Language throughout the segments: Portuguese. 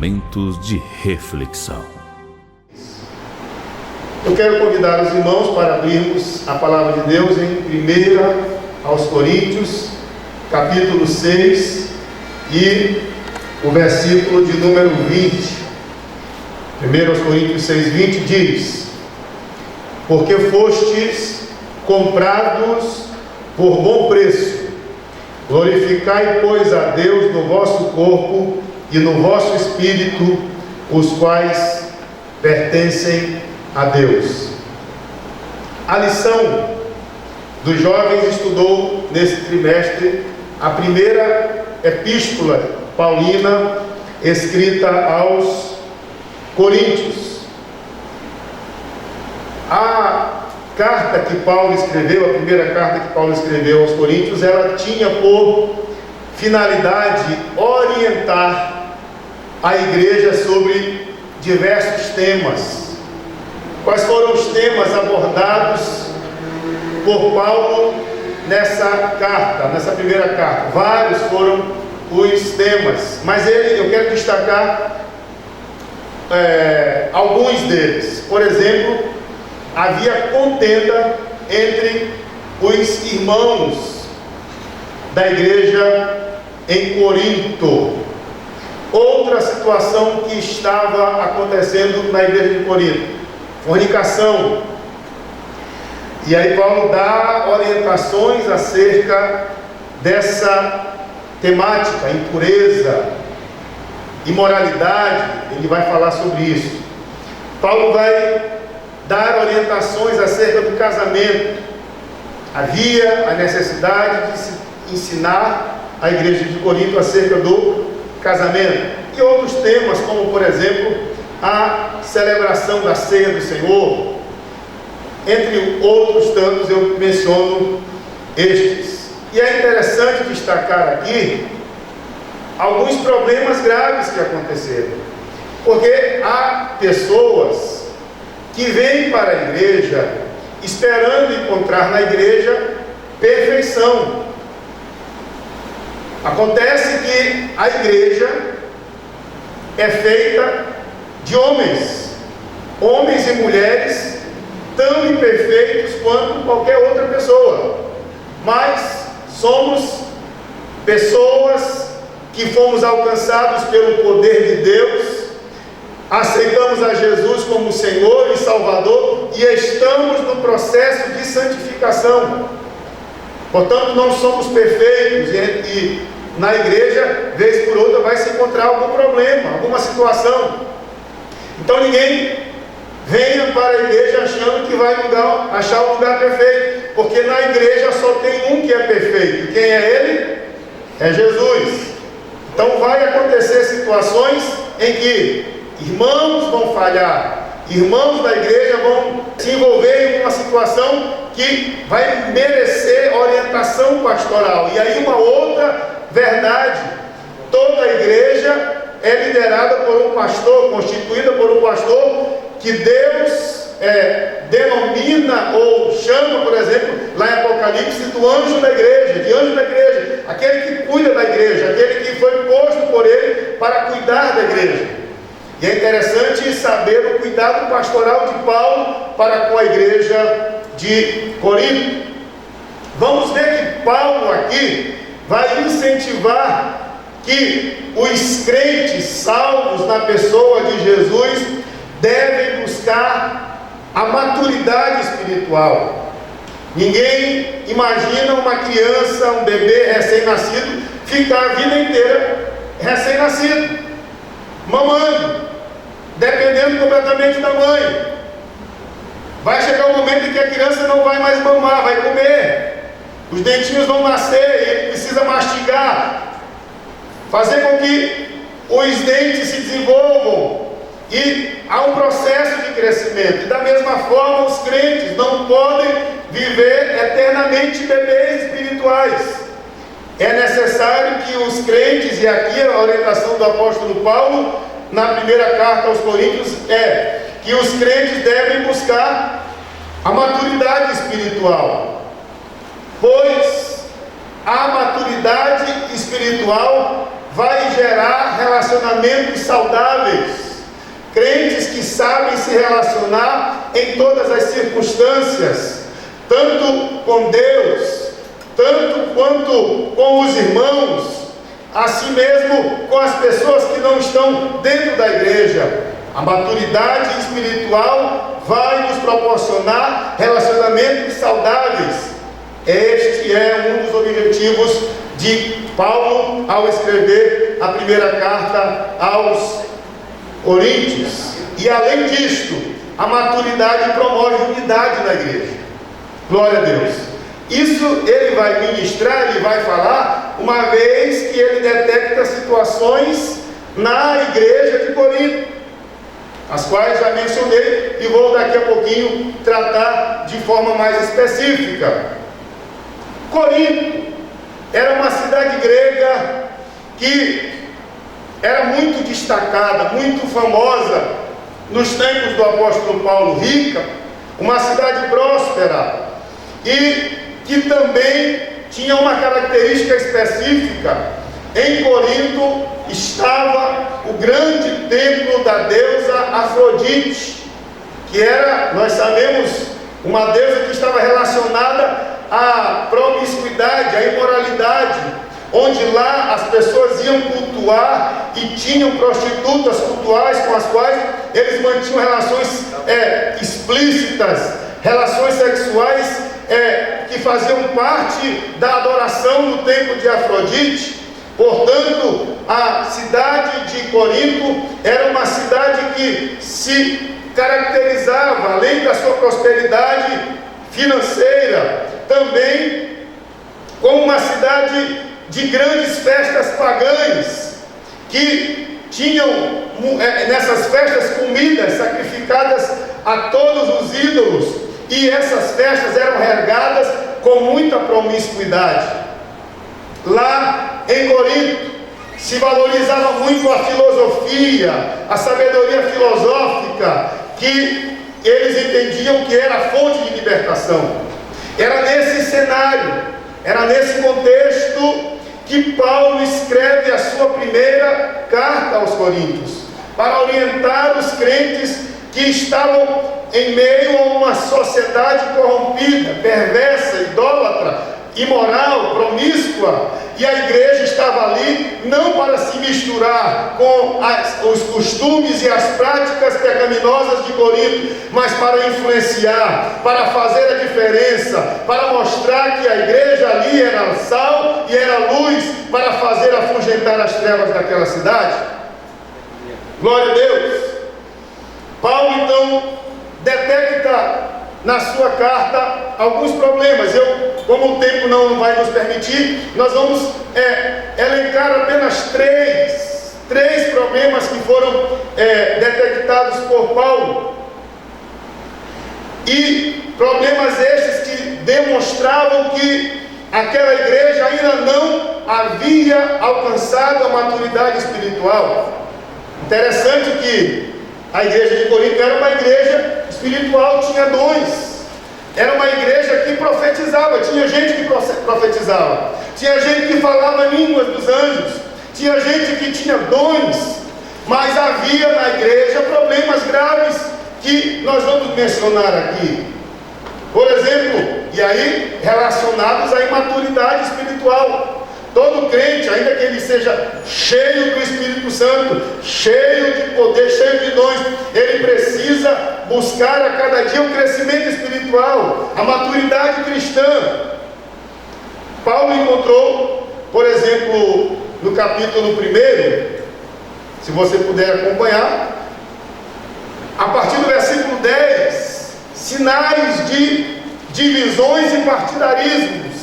momentos de reflexão. Eu quero convidar os irmãos para abrirmos a palavra de Deus em 1 aos Coríntios, capítulo 6 e o versículo de número 20. 1 aos Coríntios 6, 20 diz: porque fostes comprados por bom preço, glorificai, pois, a Deus no vosso corpo e no vosso espírito, os quais pertencem a Deus. A lição dos jovens estudou nesse trimestre a primeira epístola paulina escrita aos Coríntios. A carta que Paulo escreveu, a primeira carta que Paulo escreveu aos Coríntios, ela tinha por finalidade orientar a igreja sobre diversos temas. Quais foram os temas abordados por Paulo nessa carta, nessa primeira carta? Vários foram os temas, mas eu quero destacar alguns deles. Por exemplo, havia contenda entre os irmãos da igreja em Corinto. Outra situação que estava acontecendo na igreja de Corinto: fornicação. E aí Paulo dá orientações acerca dessa temática, impureza, imoralidade. Ele vai falar sobre isso. Paulo vai dar orientações acerca do casamento. Havia a necessidade de se ensinar a igreja de Corinto acerca do casamento. E outros temas, como por exemplo a celebração da ceia do Senhor. Entre outros tantos eu menciono estes. E é interessante destacar aqui alguns problemas graves que aconteceram, porque há pessoas que vêm para a igreja esperando encontrar na igreja perfeição. Acontece que a igreja é feita de homens e mulheres tão imperfeitos quanto qualquer outra pessoa, mas somos pessoas que fomos alcançados pelo poder de Deus, aceitamos a Jesus como Senhor e Salvador e estamos no processo de santificação. Portanto, não somos perfeitos e na igreja, vez por outra, vai se encontrar algum problema, alguma situação. Então ninguém venha para a igreja achando que vai achar um lugar perfeito, porque na igreja só tem um que é perfeito. Quem é ele? É Jesus. Então vai acontecer situações em que irmãos vão falhar, irmãos da igreja vão se envolver em uma situação que vai merecer orientação pastoral. E aí uma outra verdade: toda a igreja é liderada por um pastor, constituída por um pastor que Deus denomina ou chama, por exemplo, lá em Apocalipse, do anjo da igreja, de anjo da igreja, aquele que cuida da igreja, aquele que foi posto por ele para cuidar da igreja. E é interessante saber o cuidado pastoral de Paulo para com a igreja de Corinto. Vamos ver que Paulo aqui vai incentivar que os crentes salvos na pessoa de Jesus devem buscar a maturidade espiritual. Ninguém imagina uma criança, um bebê recém-nascido, ficar a vida inteira recém-nascido, mamando, dependendo completamente da mãe. Vai chegar um momento em que a criança não vai mais mamar, vai comer. Os dentinhos vão nascer e ele precisa mastigar, fazer com que os dentes se desenvolvam. E há um processo de crescimento. E da mesma forma, os crentes não podem viver eternamente bebês espirituais. É necessário que os crentes, e aqui a orientação do apóstolo Paulo, na primeira carta aos Coríntios, é que os crentes devem buscar a maturidade espiritual. Pois a maturidade espiritual vai gerar relacionamentos saudáveis. Crentes que sabem se relacionar em todas as circunstâncias, tanto com Deus, tanto quanto com os irmãos, assim mesmo com as pessoas que não estão dentro da igreja. A maturidade espiritual vai nos proporcionar relacionamentos saudáveis. Este é um dos objetivos de Paulo ao escrever a primeira carta aos Coríntios. E além disto, a maturidade promove unidade na igreja. Glória a Deus. Isso ele vai ministrar, ele vai falar, uma vez que ele detecta situações na igreja de Corinto, as quais já mencionei e vou daqui a pouquinho tratar de forma mais específica. Corinto era uma cidade grega que era muito destacada, muito famosa nos tempos do apóstolo Paulo, rica, uma cidade próspera e que também tinha uma característica específica. Em Corinto estava o grande templo da deusa Afrodite, que era, nós sabemos, uma deusa que estava relacionada à promiscuidade, à imoralidade, onde lá as pessoas iam cultuar e tinham prostitutas cultuais com as quais eles mantinham relações explícitas, relações sexuais que faziam parte da adoração no templo de Afrodite. Portanto, a cidade de Corinto era uma cidade que se caracterizava, além da sua prosperidade financeira, também como uma cidade de grandes festas pagãs, que tinham nessas festas comidas sacrificadas a todos os ídolos, e essas festas eram regadas com muita promiscuidade. Lá em Corinto se valorizava muito a filosofia, a sabedoria filosófica, que eles entendiam que era a fonte de libertação. Era nesse cenário, era nesse contexto que Paulo escreve a sua primeira carta aos Coríntios, para orientar os crentes que estavam em meio a uma sociedade corrompida, perversa, idólatra, imoral, promíscua, e a igreja estava ali não para se misturar com os costumes e as práticas pecaminosas de Corinto, mas para influenciar, para fazer a diferença, para mostrar que a igreja ali era sal e era luz, para fazer afugentar as trevas daquela cidade. Glória a Deus. Paulo então detecta na sua carta alguns problemas. Como o tempo não vai nos permitir, nós vamos elencar apenas três problemas que foram detectados por Paulo, e problemas estes que demonstravam que aquela igreja ainda não havia alcançado a maturidade espiritual. Interessante que a igreja de Corinto era uma igreja espiritual, tinha dons. Era uma igreja que profetizava, tinha gente que profetizava, tinha gente que falava línguas dos anjos, tinha gente que tinha dons, mas havia na igreja problemas graves que nós vamos mencionar aqui. Por exemplo, e aí relacionados à imaturidade espiritual. Todo crente, ainda que ele seja cheio do Espírito Santo, cheio de poder, cheio de dons, ele precisa buscar a cada dia o crescimento espiritual, a maturidade cristã. Paulo encontrou, por exemplo, no capítulo 1, se você puder acompanhar, a partir do versículo 10, sinais de divisões e partidarismos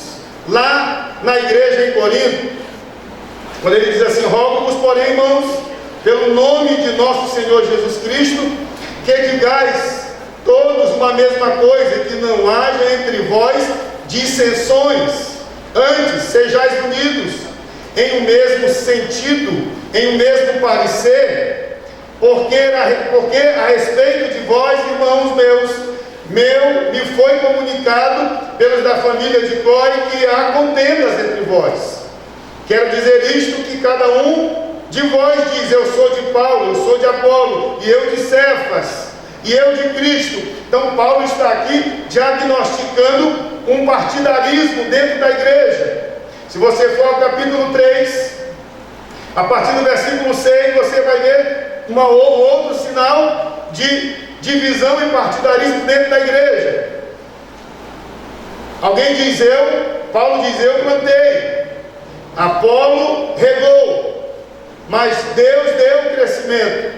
lá na igreja em Corinto, quando ele diz assim: rogo-vos, porém, irmãos, pelo nome de nosso Senhor Jesus Cristo, que digais todos uma mesma coisa, que não haja entre vós dissensões, antes sejais unidos em um mesmo sentido, em um mesmo parecer, porque a respeito de vós, irmãos meus, me foi comunicado pelos da família de Clóe que há contendas entre vós, Quero dizer isto, que cada um de vós diz: eu sou de Paulo, eu sou de Apolo, e eu de Cefas, e eu de Cristo. Então Paulo está aqui diagnosticando um partidarismo dentro da igreja. Se você for ao capítulo 3, a partir do versículo 6, você vai ver outro sinal de divisão e partidarismo dentro da igreja. Alguém diz eu, Paulo diz eu plantei, Apolo regou, mas Deus deu o crescimento.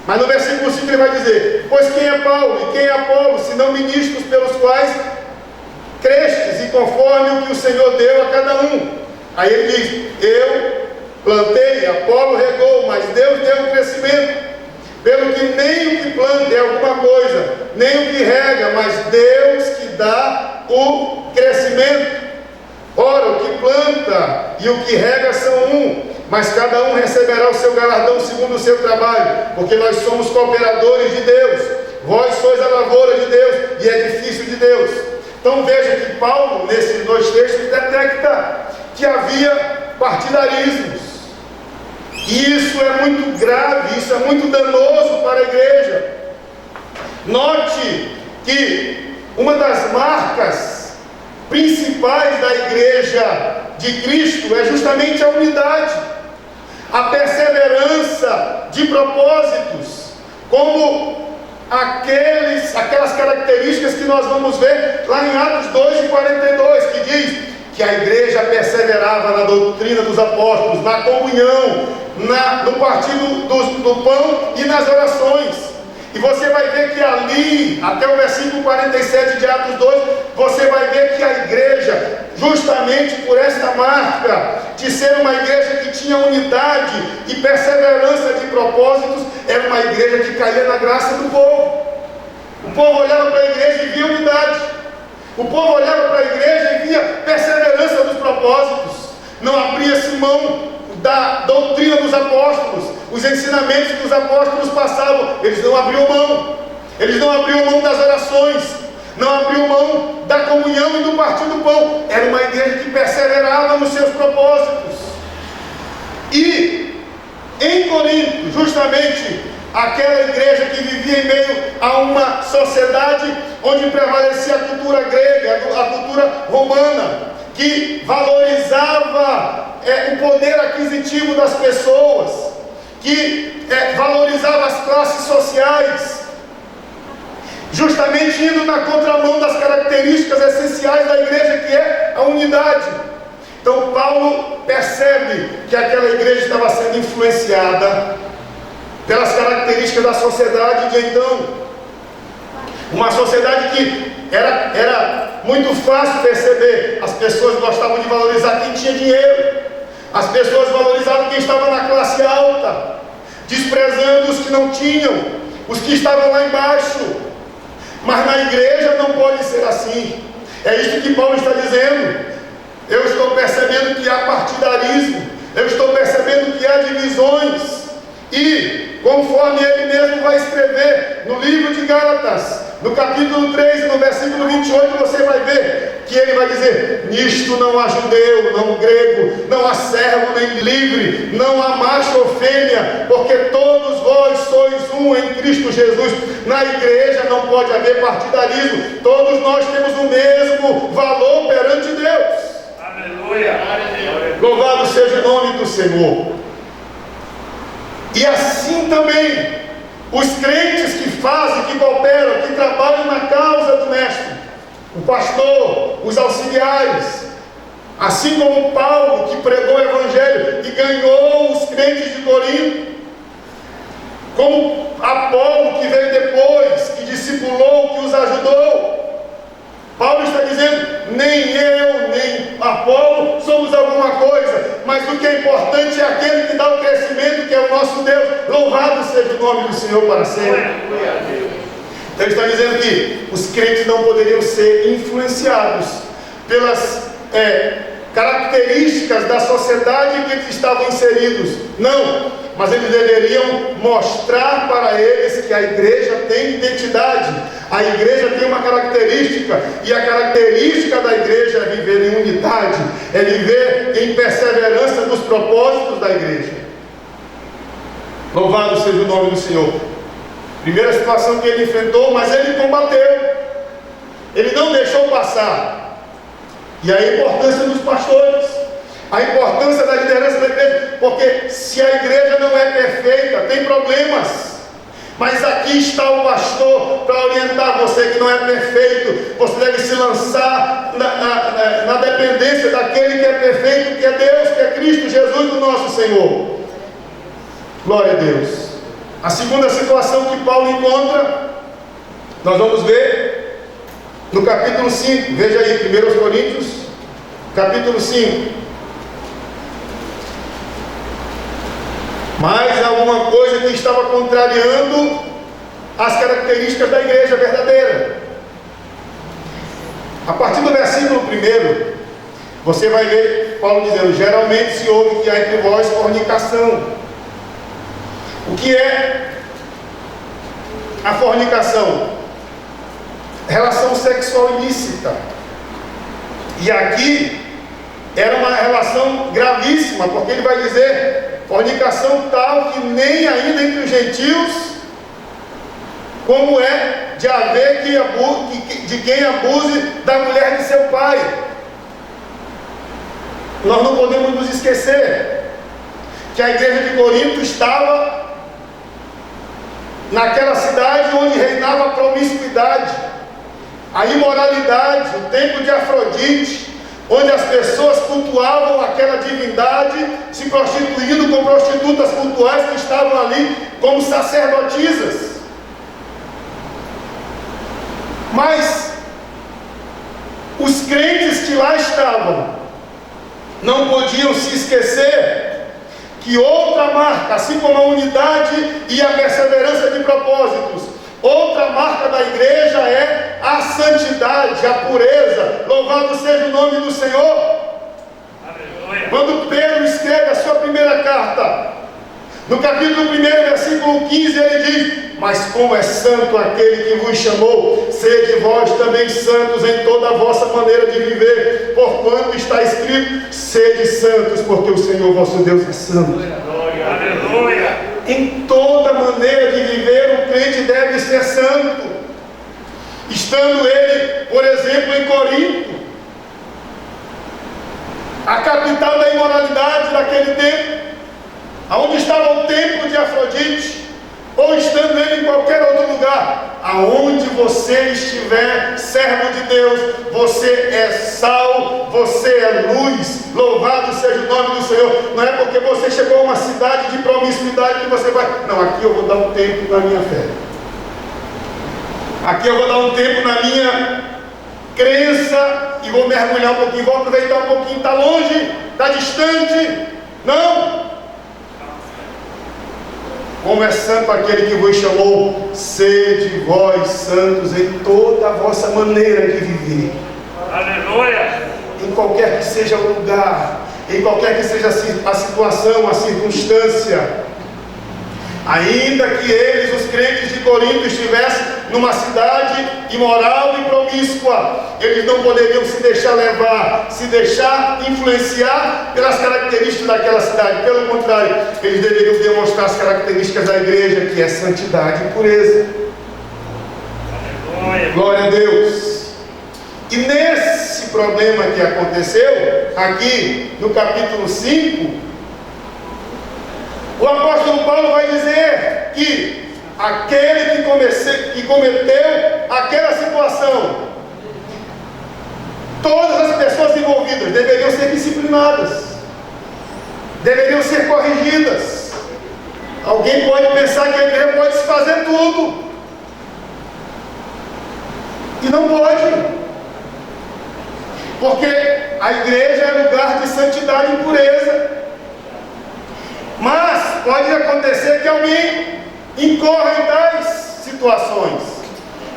Mas no versículo 5 ele vai dizer: pois quem é Paulo e quem é Apolo, senão ministros pelos quais crestes, e conforme o que o Senhor deu a cada um. Aí ele diz: eu plantei, Apolo regou, mas Deus deu o crescimento. Pelo que nem o que planta é alguma coisa, nem o que rega, mas Deus que dá o crescimento. Ora, o que planta e o que rega são um, mas cada um receberá o seu galardão segundo o seu trabalho, porque nós somos cooperadores de Deus. Vós sois a lavoura de Deus e edifício de Deus. Então veja que Paulo, nesses dois textos, detecta que havia partidarismos. E isso é muito grave, isso é muito danoso para a igreja. Note que uma das marcas principais da igreja de Cristo é justamente a unidade, a perseverança de propósitos, como aquelas características que nós vamos ver lá em Atos 2:42, que diz que a igreja perseverava na doutrina dos apóstolos, na comunhão, no partido do pão e nas orações. E você vai ver que ali, até o versículo 47 de Atos 2, você vai ver que a igreja, justamente por esta marca de ser uma igreja que tinha unidade e perseverança de propósitos, era uma igreja que caía na graça do povo. O povo olhava para a igreja e via unidade. O povo olhava para a igreja e via perseverança dos propósitos. Não abria-se mão da doutrina dos apóstolos. Os ensinamentos que os apóstolos passavam, eles não abriam mão. Eles não abriam mão das orações, não abriam mão da comunhão e do partir do pão. Era uma igreja que perseverava nos seus propósitos. E em Corinto, justamente aquela igreja que vivia em meio a uma sociedade onde prevalecia a cultura grega, a cultura romana, que valorizava o poder aquisitivo das pessoas, que valorizava as classes sociais, justamente indo na contramão das características essenciais da igreja, que é a unidade. Então Paulo percebe que aquela igreja estava sendo influenciada pelas características da sociedade de então, uma sociedade que era muito fácil perceber. As pessoas gostavam de valorizar quem tinha dinheiro, as pessoas valorizavam quem estava na classe alta, desprezando os que não tinham, os que estavam lá embaixo. Mas na igreja não pode ser assim. É isso que Paulo está dizendo. Eu estou percebendo que há partidarismo, eu estou percebendo que há divisões. E conforme ele mesmo vai escrever no livro de Gálatas, no capítulo 3 e no versículo 28, você vai ver que ele vai dizer: nisto não há judeu, não grego, não há servo nem livre, não há macho ou fêmea, porque todos vós sois um em Cristo Jesus. Na igreja não pode haver partidarismo, todos nós temos o mesmo valor perante Deus. Aleluia! Louvado seja o nome do Senhor. E assim também os crentes que fazem, que cooperam, que trabalham na causa do mestre, o pastor, os auxiliares, assim como Paulo, que pregou o evangelho e ganhou os crentes de Corinto, como Apolo, que veio depois, que discipulou, que os ajudou. Paulo está dizendo: nem eu, nem Apolo somos alguma coisa, mas o que é importante é aquele que dá o crescimento, que é o nosso Deus. Louvado seja o nome do Senhor para sempre. Então ele está dizendo que os crentes não poderiam ser influenciados pelas características da sociedade em que eles estavam inseridos. Não, mas eles deveriam mostrar para eles que a igreja tem identidade, a igreja tem uma característica, e a característica da igreja é viver em unidade, é viver em perseverança propósitos da igreja. Louvado seja o nome do Senhor. Primeira situação que ele enfrentou, mas ele combateu. Ele não deixou passar. E a importância dos pastores, a importância da liderança da igreja, porque se a igreja não é perfeita, tem problemas. Mas aqui está o pastor para orientar você que não é perfeito. Você deve se lançar na dependência daquele que é perfeito, que é Deus, que é Cristo Jesus, o nosso Senhor. Glória a Deus. A segunda situação que Paulo encontra, nós vamos ver no capítulo 5. Veja aí, 1 Coríntios, capítulo 5. Mais alguma coisa que estava contrariando as características da igreja verdadeira. A partir do versículo 1, você vai ver Paulo dizendo: geralmente se ouve que há entre vós fornicação. O que é a fornicação? Relação sexual ilícita. E aqui era uma relação gravíssima, porque ele vai dizer fornicação tal que nem ainda entre os gentios, como é de haver de quem abuse da mulher de seu pai. Nós não podemos nos esquecer que a igreja de Corinto estava naquela cidade onde reinava a promiscuidade, a imoralidade, o templo de Afrodite, onde as pessoas cultuavam aquela divindade, se prostituindo com prostitutas cultuais que estavam ali como sacerdotisas. Mas os crentes que lá estavam não podiam se esquecer que outra marca, assim como a unidade e a perseverança de propósitos, outra marca da igreja é a santidade, a pureza. Louvado seja o nome do Senhor. Aleluia. Quando Pedro escreve a sua primeira carta, no capítulo 1, versículo 15, ele diz: mas como é santo aquele que vos chamou, sede vós também santos em toda a vossa maneira de viver, porquanto está escrito: sede santos, porque o Senhor vosso Deus é santo. Aleluia. Em toda maneira de viver, o crente deve ser santo. Estando ele, por exemplo, em Corinto, a capital da imoralidade daquele tempo, aonde estava o templo de Afrodite, ou estando ele em qualquer outro lugar, aonde você estiver, servo de Deus, você é sal, você é luz. Louvado seja o nome do Senhor. Não é porque você chegou a uma cidade de promiscuidade que você vai: não, aqui eu vou dar um tempo na minha fé, aqui eu vou dar um tempo na minha crença e vou mergulhar um pouquinho, vou aproveitar um pouquinho. Está longe, está distante. Não. Como é santo aquele que vos chamou, sede vós santos em toda a vossa maneira de viver. Aleluia! Em qualquer que seja o lugar, em qualquer que seja a situação, a circunstância. Ainda que eles, os crentes de Corinto, estivessem numa cidade imoral e promíscua, eles não poderiam se deixar levar, se deixar influenciar pelas características daquela cidade. Pelo contrário, eles deveriam demonstrar as características da igreja, que é santidade e pureza. Glória a Deus. E nesse problema que aconteceu aqui no capítulo 5, o apóstolo Paulo vai dizer que aquele que cometeu aquela situação, todas as pessoas envolvidas deveriam ser disciplinadas, deveriam ser corrigidas. Alguém pode pensar que a igreja pode se fazer tudo, e não pode, porque a igreja é lugar de santidade e pureza. Mas pode acontecer que alguém incorra em tais situações,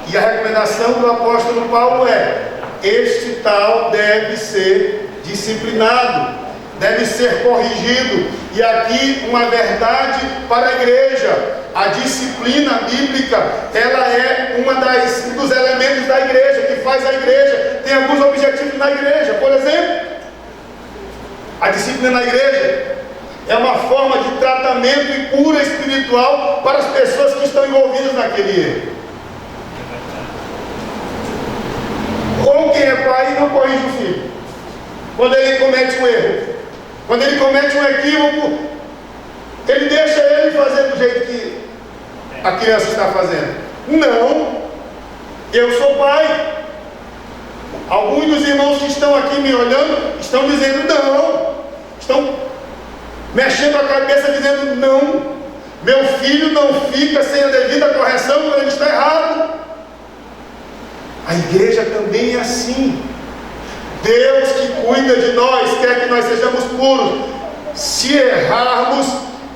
e a recomendação do apóstolo Paulo é: este tal deve ser disciplinado, deve ser corrigido. E aqui uma verdade para a igreja: a disciplina bíblica, ela é um dos elementos da igreja, que faz a igreja, tem alguns objetivos na igreja. Por exemplo, a disciplina na igreja é uma forma de tratamento e cura espiritual para as pessoas que estão envolvidas naquele erro. Ou quem é pai não corrige o filho quando ele comete um erro, quando ele comete um equívoco, ele deixa ele fazer do jeito que a criança está fazendo. Não, eu sou pai. Alguns dos irmãos que estão aqui me olhando estão dizendo não, estão mexendo a cabeça dizendo não, meu filho não fica sem a devida correção quando ele está errado. A igreja também é assim. Deus que cuida de nós quer que nós sejamos puros. Se errarmos,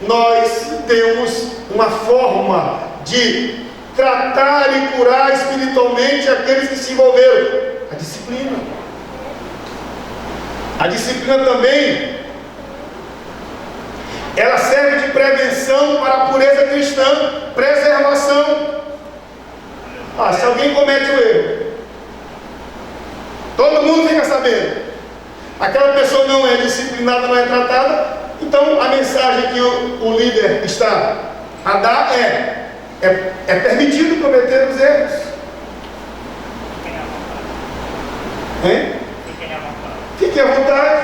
nós temos uma forma de tratar e curar espiritualmente aqueles que se envolveram. A disciplina. A disciplina também, ela serve de prevenção para a pureza cristã, preservação. Se alguém comete um erro, todo mundo fica sabendo, aquela pessoa não é disciplinada, não é tratada, então a mensagem que o líder está a dar é permitido cometer os erros. Fique à vontade.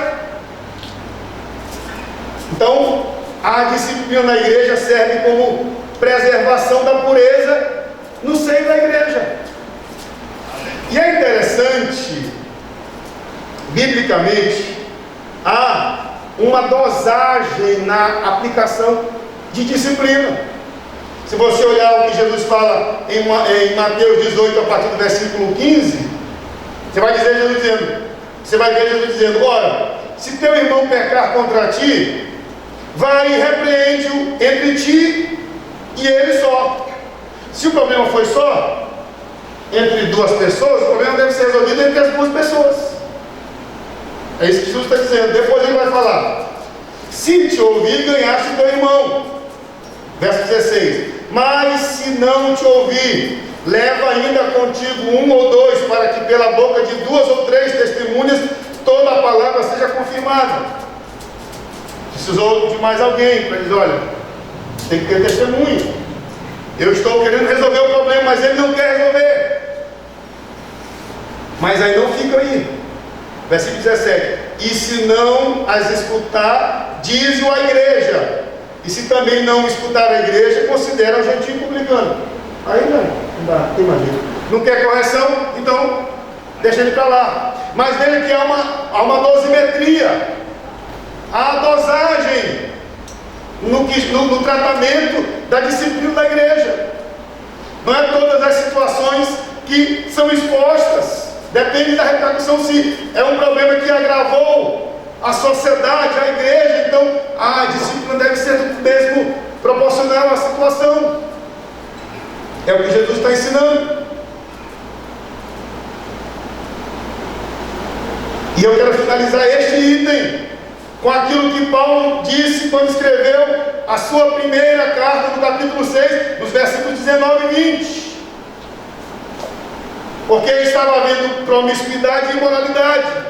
Então, a disciplina na igreja serve como preservação da pureza no seio da igreja. E é interessante, biblicamente, há uma dosagem na aplicação de disciplina. Se você olhar o que Jesus fala em Mateus 18, a partir do versículo 15, você vai ver Jesus dizendo: ora, se teu irmão pecar contra ti, vai e repreende-o entre ti e ele só. Se o problema foi só entre duas pessoas, o problema deve ser resolvido entre as duas pessoas. É isso que Jesus está dizendo. Depois ele vai falar: se te ouvir, ganhaste teu irmão. Verso 16: mas se não te ouvir, leva ainda contigo um ou dois, para que pela boca de duas ou três testemunhas toda a palavra seja confirmada. Precisou de mais alguém para dizer: olha, tem que ter testemunho. Eu estou querendo resolver o problema, mas ele não quer resolver. Mas aí não fica aí. Versículo 17: e se não as escutar, diz-o à igreja. E se também não escutar a igreja, considera o gentil publicano. Aí não dá, tem mais jeito. Não quer correção, então deixa ele para lá. Mas veja que há uma dosimetria, há dosagem no tratamento da disciplina da igreja. Não é todas as situações que são expostas, depende da repercussão. Se é um problema que agravou a sociedade, a igreja, então a disciplina deve ser mesmo proporcional à situação. É o que Jesus está ensinando. E eu quero finalizar este item com aquilo que Paulo disse quando escreveu a sua primeira carta, no capítulo 6, nos versículos 19 e 20. Porque estava havendo promiscuidade e imoralidade.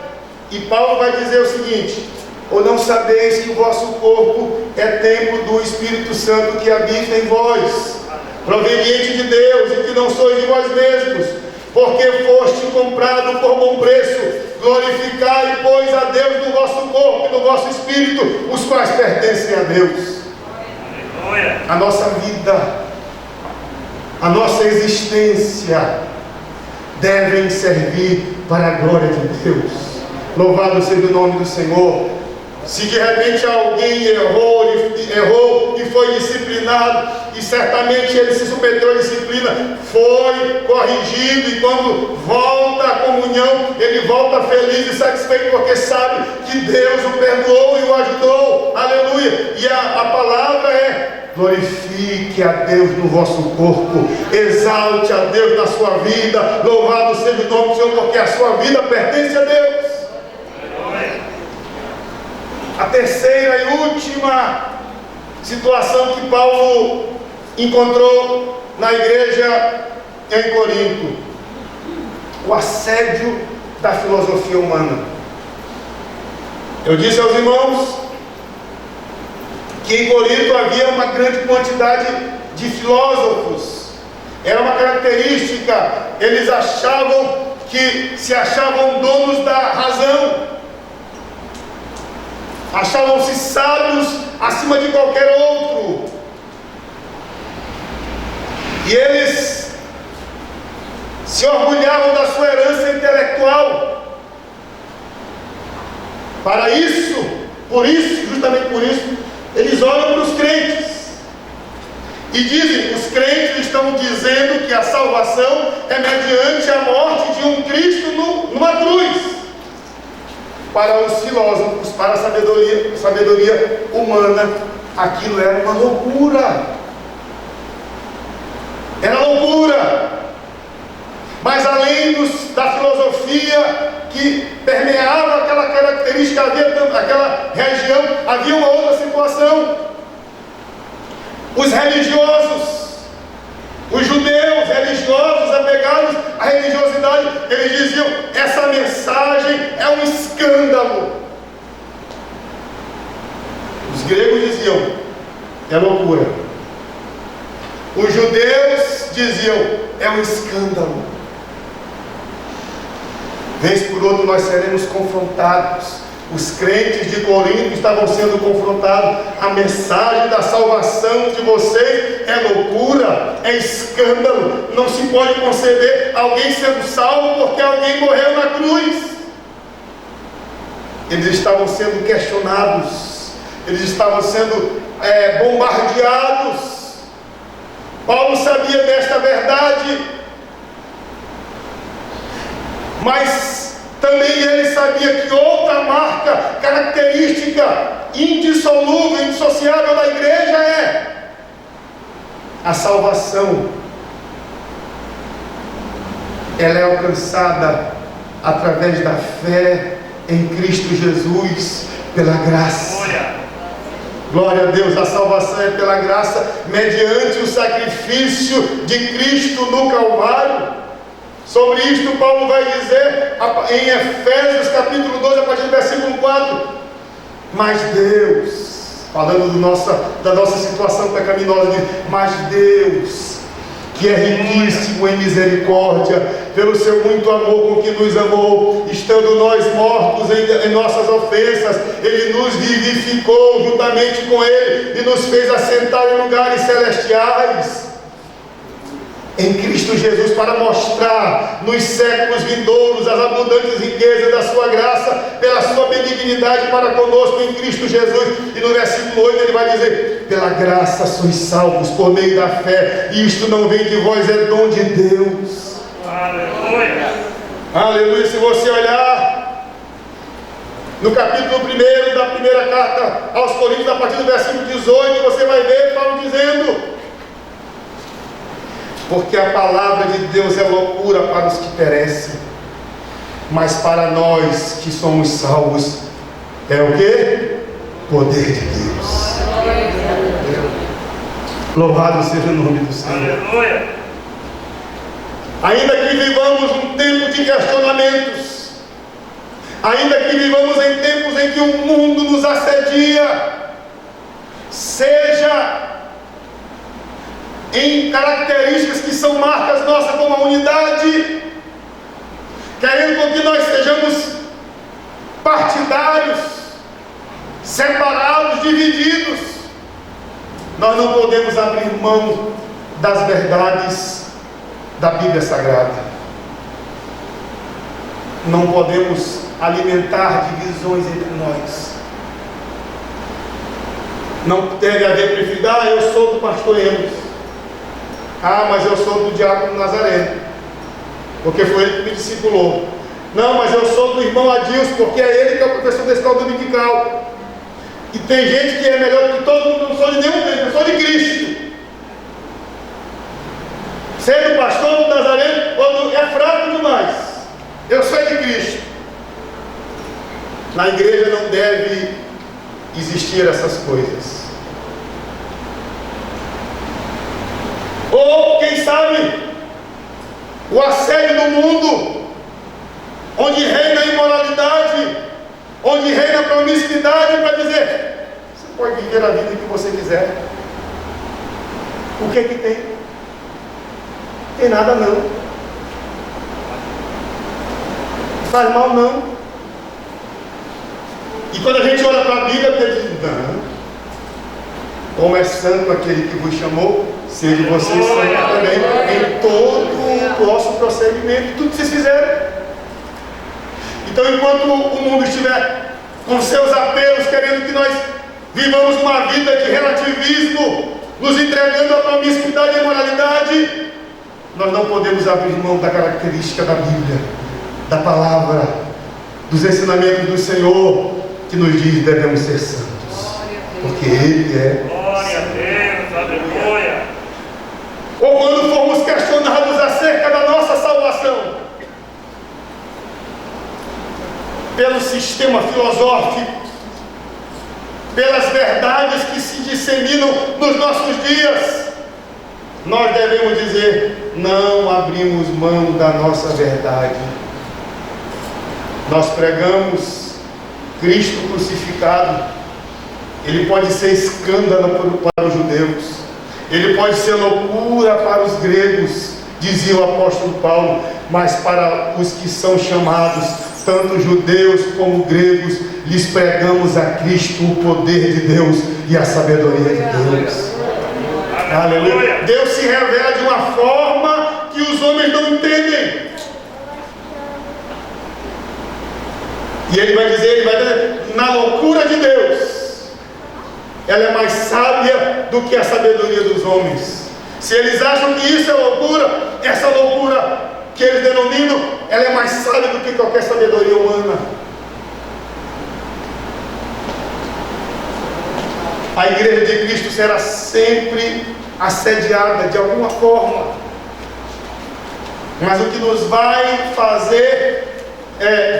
E Paulo vai dizer o seguinte: ou não sabeis que o vosso corpo é templo do Espírito Santo que habita em vós, proveniente de Deus, e que não sois de vós mesmos, porque foste comprado por bom preço. Glorificai, pois, a Deus no vosso corpo e no vosso espírito, os quais pertencem a Deus. A nossa vida, a nossa existência devem servir para a glória de Deus. Louvado seja o nome do Senhor. Se de repente alguém errou e foi disciplinado, e certamente ele se submeteu à disciplina, foi corrigido, e quando volta à comunhão, ele volta feliz e satisfeito, porque sabe que Deus o perdoou e o ajudou. Aleluia! E a palavra é: glorifique a Deus no vosso corpo, exalte a Deus na sua vida. Louvado seja o nome do Senhor, porque a sua vida pertence a Deus. A terceira e última situação que Paulo encontrou na igreja em Corinto: o assédio da filosofia humana. Eu disse aos irmãos que em Corinto havia uma grande quantidade de filósofos. Era uma característica, eles achavam que se achavam donos da razão, achavam-se sábios acima de qualquer outro, e eles se orgulhavam da sua herança intelectual. Para isso, justamente por isso, eles olham para os crentes e dizem: os crentes estão dizendo que a salvação é mediante a morte de um Cristo numa cruz. Para os filósofos, para a sabedoria humana, aquilo era uma loucura. Era loucura. Mas além da filosofia que permeava aquela característica, aquela região, havia uma outra situação. Os religiosos, os judeus religiosos apegados à religiosidade, eles diziam: essa mensagem é um escândalo. Os gregos diziam: é loucura. Os judeus diziam: é um escândalo. Vez por outra nós seremos confrontados. Os crentes de Corinto estavam sendo confrontados. A mensagem da salvação de vocês é loucura, é escândalo. Não se pode conceber alguém sendo salvo porque alguém morreu na cruz. Eles estavam sendo questionados, eles estavam sendo bombardeados. Paulo sabia desta verdade, mas também ele sabia que outra marca, característica indissolúvel, indissociável da igreja é a salvação. Ela é alcançada através da fé em Cristo Jesus, pela graça. Glória a Deus, a salvação é pela graça, mediante o sacrifício de Cristo no Calvário. Sobre isto Paulo vai dizer em Efésios capítulo 2, a partir do versículo 4: mas Deus, falando da nossa situação pecaminosa, diz: mas Deus, que é riquíssimo em misericórdia, pelo seu muito amor com que nos amou, estando nós mortos em nossas ofensas, Ele nos vivificou juntamente com Ele e nos fez assentar em lugares celestiais em Cristo Jesus, para mostrar nos séculos vindouros as abundantes riquezas da sua graça, pela sua benignidade para conosco em Cristo Jesus. E no versículo 8 ele vai dizer: pela graça sois salvos por meio da fé, e isto não vem de vós, é dom de Deus. Aleluia! Aleluia! Se você olhar no capítulo 1 da primeira carta aos Coríntios, a partir do versículo 18, você vai ver Paulo dizendo: porque a palavra de Deus é loucura para os que perecem, mas para nós que somos salvos é o quê? Poder de Deus. Louvado seja o nome do Senhor. Aleluia. Ainda que vivamos um tempo de questionamentos, ainda que vivamos em tempos em que o mundo nos assedia, seja em características que são marcas nossas como a unidade, querendo com que nós sejamos partidários, separados, divididos, nós não podemos abrir mão das verdades da Bíblia Sagrada. Não podemos alimentar divisões entre nós. Não deve haver preferido: eu sou do pastor Enos. Mas eu sou do diácono Nazareno, porque foi ele que me discipulou. Não, mas eu sou do irmão Adilson, porque é ele que é o professor da escola dominical. E tem gente que é melhor do que todo mundo. Não sou de nenhum deles, eu sou de Cristo. Sendo pastor do Nazareno é fraco demais. Eu sou de Cristo. Na igreja não deve existir essas coisas. Ou, quem sabe, o assédio do mundo, onde reina a imoralidade, onde reina a promiscuidade, para dizer: você pode viver a vida que você quiser. O que que tem? Tem nada não. Faz mal não. E quando a gente olha para a Bíblia, ele diz, não. Como é santo aquele que vos chamou, seja vocês santos também em todo o vosso procedimento, tudo que vocês fizerem. Então, enquanto o mundo estiver com seus apelos, querendo que nós vivamos uma vida de relativismo, nos entregando à promiscuidade e à imoralidade, nós não podemos abrir mão da característica da Bíblia, da palavra, dos ensinamentos do Senhor, que nos diz que devemos ser santos, porque Ele é. Glória a Deus, aleluia. Ou quando formos questionados acerca da nossa salvação, pelo sistema filosófico, pelas verdades que se disseminam nos nossos dias, nós devemos dizer, não abrimos mão da nossa verdade. Nós pregamos Cristo crucificado. Ele pode ser escândalo para os judeus, ele pode ser loucura para os gregos, dizia o apóstolo Paulo, mas para os que são chamados, tanto judeus como gregos, lhes pregamos a Cristo, o poder de Deus e a sabedoria de Deus. Aleluia. Deus se revela de uma forma que os homens não entendem. E ele vai dizer, na loucura de Deus, ela é mais sábia do que a sabedoria dos homens. Se eles acham que isso é loucura, essa loucura que eles denominam, ela é mais sábia do que qualquer sabedoria humana. A igreja de Cristo será sempre assediada de alguma forma, mas o que nos vai fazer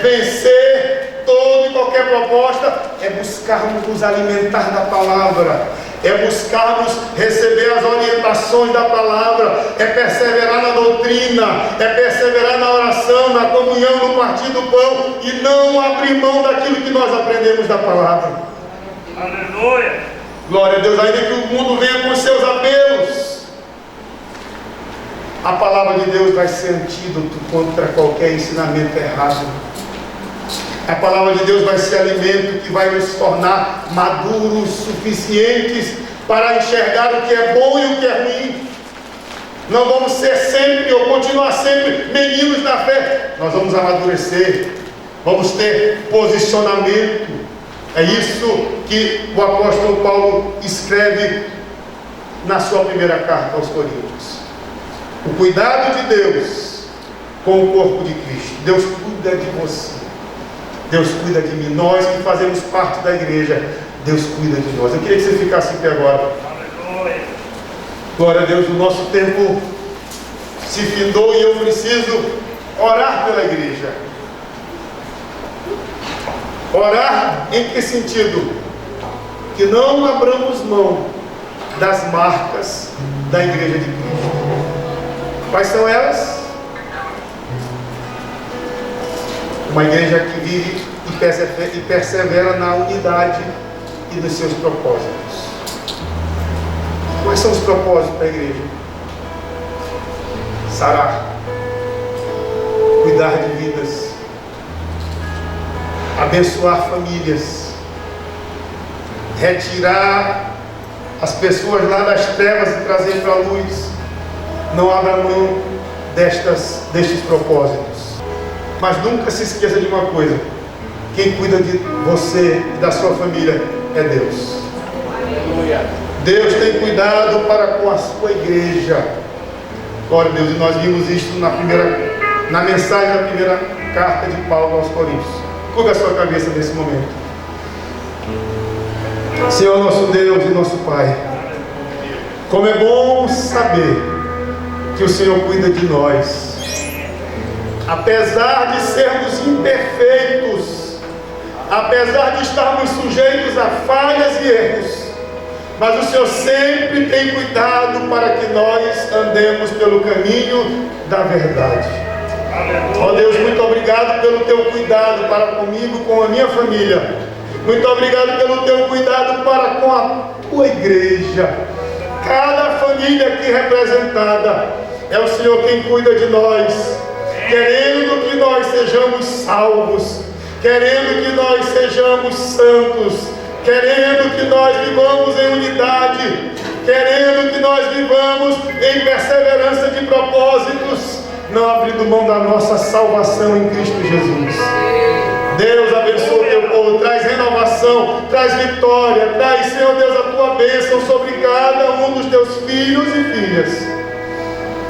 vencer toda e qualquer proposta é buscarmos nos alimentar da palavra, é buscarmos receber as orientações da palavra, é perseverar na doutrina, é perseverar na oração, na comunhão, no partir do pão, e não abrir mão daquilo que nós aprendemos da palavra. Aleluia. Glória a Deus. Ainda que o mundo venha com seus apelos, a palavra de Deus vai ser antídoto contra qualquer ensinamento errado. A palavra de Deus vai ser alimento que vai nos tornar maduros, suficientes para enxergar o que é bom e o que é ruim. Não vamos ser sempre ou continuar sempre meninos na fé. Nós vamos amadurecer, vamos ter posicionamento. É isso que o apóstolo Paulo escreve na sua primeira carta aos Coríntios. O cuidado de Deus com o corpo de Cristo. Deus cuida de você, Deus cuida de mim. Nós que fazemos parte da igreja, Deus cuida de nós. Eu queria que você ficasse aqui agora. Aleluia. Glória a Deus, o nosso tempo se findou e eu preciso orar pela igreja. Orar em que sentido? Que não abramos mão das marcas da igreja de Cristo. Quais são elas? Uma igreja que vive e persevera na unidade e nos seus propósitos. Quais são os propósitos da igreja? Sarar, cuidar de vidas, abençoar famílias, retirar as pessoas lá das trevas e trazer para a luz. Não abra mão destes propósitos. Mas nunca se esqueça de uma coisa: quem cuida de você e da sua família é Deus. Deus tem cuidado para com a sua igreja. Glória a Deus. E nós vimos isso na mensagem da primeira carta de Paulo aos Coríntios. Curva a sua cabeça nesse momento. Senhor nosso Deus e nosso Pai, como é bom saber que o Senhor cuida de nós. Apesar de sermos imperfeitos, apesar de estarmos sujeitos a falhas e erros, mas o Senhor sempre tem cuidado para que nós andemos pelo caminho da verdade. Ó Deus, muito obrigado pelo teu cuidado para comigo, com a minha família. Muito obrigado pelo teu cuidado para para com a tua igreja. Cada família aqui representada, é o Senhor quem cuida de nós, querendo que nós sejamos salvos, querendo que nós sejamos santos, querendo que nós vivamos em unidade, querendo que nós vivamos em perseverança de propósitos, não abrindo mão da nossa salvação em Cristo Jesus. Deus abençoe o teu povo, traz renovação, traz vitória, traz, Senhor Deus, a tua bênção sobre cada um dos teus filhos e filhas.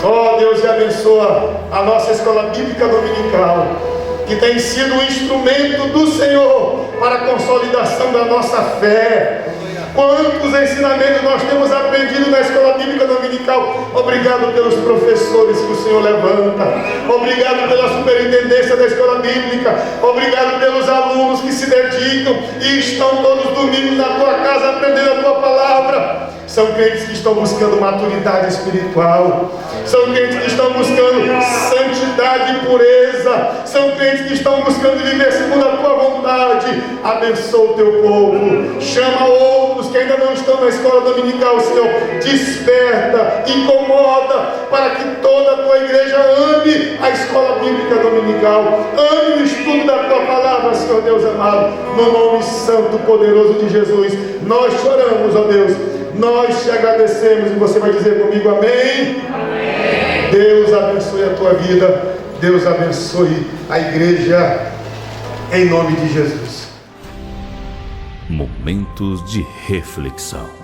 Oh Deus, e abençoa a nossa escola bíblica dominical, que tem sido um instrumento do Senhor para a consolidação da nossa fé. Quantos ensinamentos nós temos aprendido na escola bíblica dominical. Obrigado pelos professores que o Senhor levanta, obrigado pela superintendência da escola bíblica, obrigado pelos alunos que se dedicam e estão todos os domingos na tua casa aprendendo a tua palavra. São crentes que estão buscando maturidade espiritual, são crentes que estão buscando santidade e pureza, são crentes que estão buscando viver segundo a tua vontade. Abençoa o teu povo, chama outros que ainda não estão na escola dominical, Senhor, desperta, incomoda, para que toda a tua igreja ame a escola bíblica dominical, ame o estudo da tua palavra, Senhor Deus amado, no nome santo e poderoso de Jesus. Nós choramos, ó Deus, nós te agradecemos, e você vai dizer comigo amém? Amém. Deus abençoe a tua vida, Deus abençoe a igreja, em nome de Jesus. Momentos de reflexão.